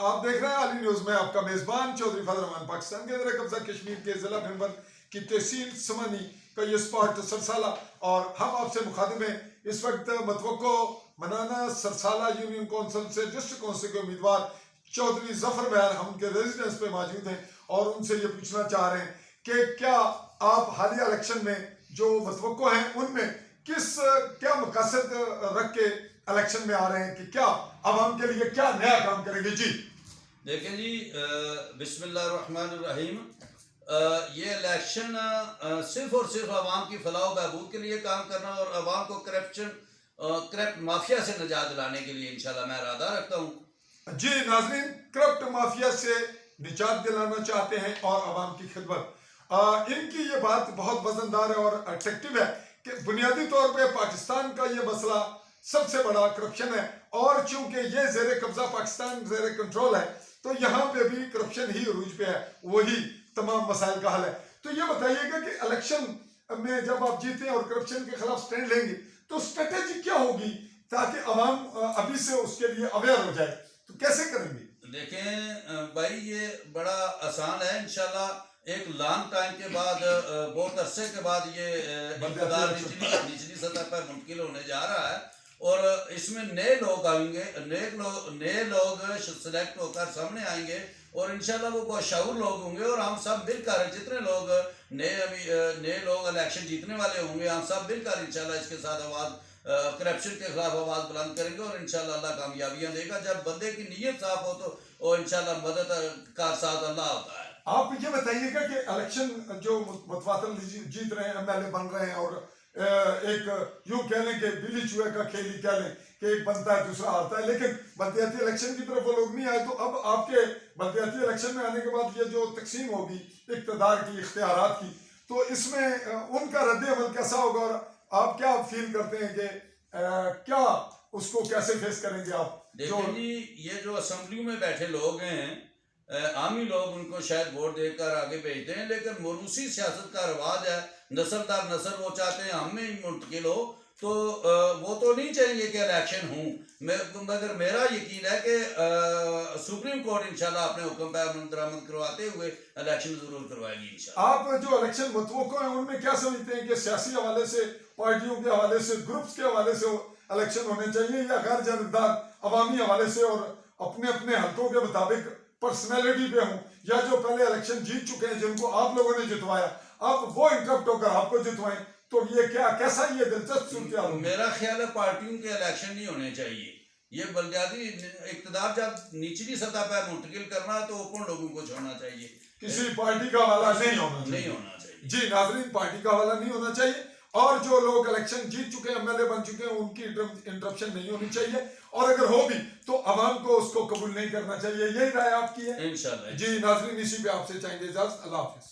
آپ دیکھ رہے ہیں علی نیوز میں آپ کا میزبان چودھری فضل الرحمان۔ پاکستان کے زیر قبضہ کشمیر کے ضلع بھنبر کی تحصیل سمنی کا یہ اسپاٹ سرسالہ، اور ہم آپ سے مخاطب ہیں۔ اس وقت متوقع منانا سرسالہ یونین کونسل سے ڈسٹرکٹ کونسل کے امیدوار چودھری ظفر بیان ہم ان کے ریزیڈنس پہ موجود ہیں، اور ان سے یہ پوچھنا چاہ رہے ہیں کہ کیا آپ حالیہ الیکشن میں جو متوقع ہیں ان میں کیا مقاصد رکھ کے الیکشن میں آ رہے ہیں، کہ کیا عوام کے لیے کیا نیا کام کریں گے؟ جی دیکھیں جی، بسم اللہ الرحمن الرحیم۔ یہ الیکشن صرف اور صرف عوام کی فلاح و بہبود کے لیے کام کرنا اور عوام کو کرپٹ مافیا سے نجات دلانے کے لیے انشاءاللہ میں ارادہ رکھتا ہوں۔ جی ناظرین، کرپٹ مافیا سے نجات دلانا چاہتے ہیں اور عوام کی خدمت۔ ان کی یہ بات بہت وزندار ہے اور اٹریکٹیو ہے کہ بنیادی طور پہ پاکستان کا یہ مسئلہ سب سے بڑا کرپشن ہے، اور چونکہ یہ زیر قبضہ پاکستان زیر کنٹرول ہے تو یہاں پہ بھی کرپشن ہی عروج پہ ہے، وہی تمام مسائل کا حل ہے۔ تو یہ بتائیے گا کہ الیکشن میں جب آپ جیتے اور کرپشن کے خلاف سٹینڈ لیں گے تو اسٹریٹجی کیا ہوگی تاکہ عوام ابھی سے اس کے لیے اویئر ہو جائے، تو کیسے کریں گے؟ دیکھیں بھائی، یہ بڑا آسان ہے انشاءاللہ۔ ایک لانگ ٹائم کے بعد، بہت عرصے کے بعد یہ اقتدار نچلی سطح پر منتقل ہونے جا رہا ہے، اور اس میں نئے لوگ آئیں گے، نئے لوگ سلیکٹ ہو کر سامنے آئیں گے، اور انشاءاللہ وہ باشعور لوگ ہوں گے، اور ہم سب مل کر جتنے لوگ نئے لوگ الیکشن جیتنے والے ہوں گے، ہم سب مل کر انشاءاللہ اس کے ساتھ کرپشن کے خلاف آواز بلند کریں گے، اور انشاءاللہ اللہ کامیابیاں دے گا۔ جب بندے کی نیت صاف ہو تو وہ انشاءاللہ مدد کا ساتھ اللہ ہوتا ہے۔ آپ یہ بتائیے گا کہ الیکشن جو متواتر جیت رہے ہیں، ایم ایل اے بن رہے ہیں، اور ایک یوں کہہ لیں کہ بلی چوہے کا کھیل ہی کہہ لیں کہ ایک بنتا ہے دوسرا ہارتا ہے، لیکن بلدیاتی الیکشن کی طرف وہ لوگ نہیں آئے، تو اب آپ کے بلدیاتی الیکشن میں آنے کے بعد یہ جو تقسیم ہوگی اقتدار کی، اختیارات کی، تو اس میں ان کا رد عمل کیسا ہوگا، اور آپ کیا فیل کرتے ہیں کہ کیا اس کو کیسے فیس کریں گے آپ؟ دیکھیں جی، یہ جو اسمبلیوں میں بیٹھے لوگ ہیں، عامی لوگ ان کو شاید ووٹ دے کر آگے بھیجتے ہیں، لیکن موروثی سیاست کا رواج ہے، نسل در نسل وہ چاہتے ہیں ہم میں ہی منتقل ہو، تو وہ تو نہیں چاہیں گے کہ الیکشن ہوں، مگر میرا یقین ہے کہ سپریم کورٹ انشاءاللہ اپنے حکم پہ عمل درآمد کرواتے ہوئے الیکشن ضرور کروائے گی انشاءاللہ۔ آپ جو الیکشن متوقع ہیں ان میں کیا سمجھتے ہیں کہ سیاسی حوالے سے، پارٹیوں کے حوالے سے، گروپس کے حوالے سے الیکشن ہونے چاہیے، یا غیر جانبدار عوامی حوالے سے اور اپنے اپنے حلقوں کے مطابق پرسنالٹی پہ ہوں، یا جو پہلے الیکشن جیت چکے ہیں جن کو آپ لوگوں نے جتوایا اب وہ انٹرپٹ ہو کر آپ کو جتوائیں، تو یہ کیسا یہ دلچسپ صورتحال ہوگی؟ میرا خیال ہے پارٹیوں کے الیکشن نہیں ہونے چاہیے۔ یہ بلدیاتی اقتدار جب نچلی سطح پر منتقل کرنا ہے تو اوپن لوگوں کو چھوڑنا چاہیے، کسی پارٹی کا حوالہ نہیں ہونا چاہیے۔ جی ناظرین، پارٹی کا حوالہ نہیں ہونا چاہیے، اور جو لوگ الیکشن جیت چکے ہیں، ایم ایل اے بن چکے ہیں، ان کی انٹرپشن نہیں ہونی چاہیے، اور اگر ہو بھی تو عوام کو اس کو قبول نہیں کرنا چاہیے۔ یہی رائے آپ کی ہے؟ انشاءاللہ۔ جی ناظرین، اسی پہ آپ سے چاہیں گے اجازت۔ اللہ حافظ۔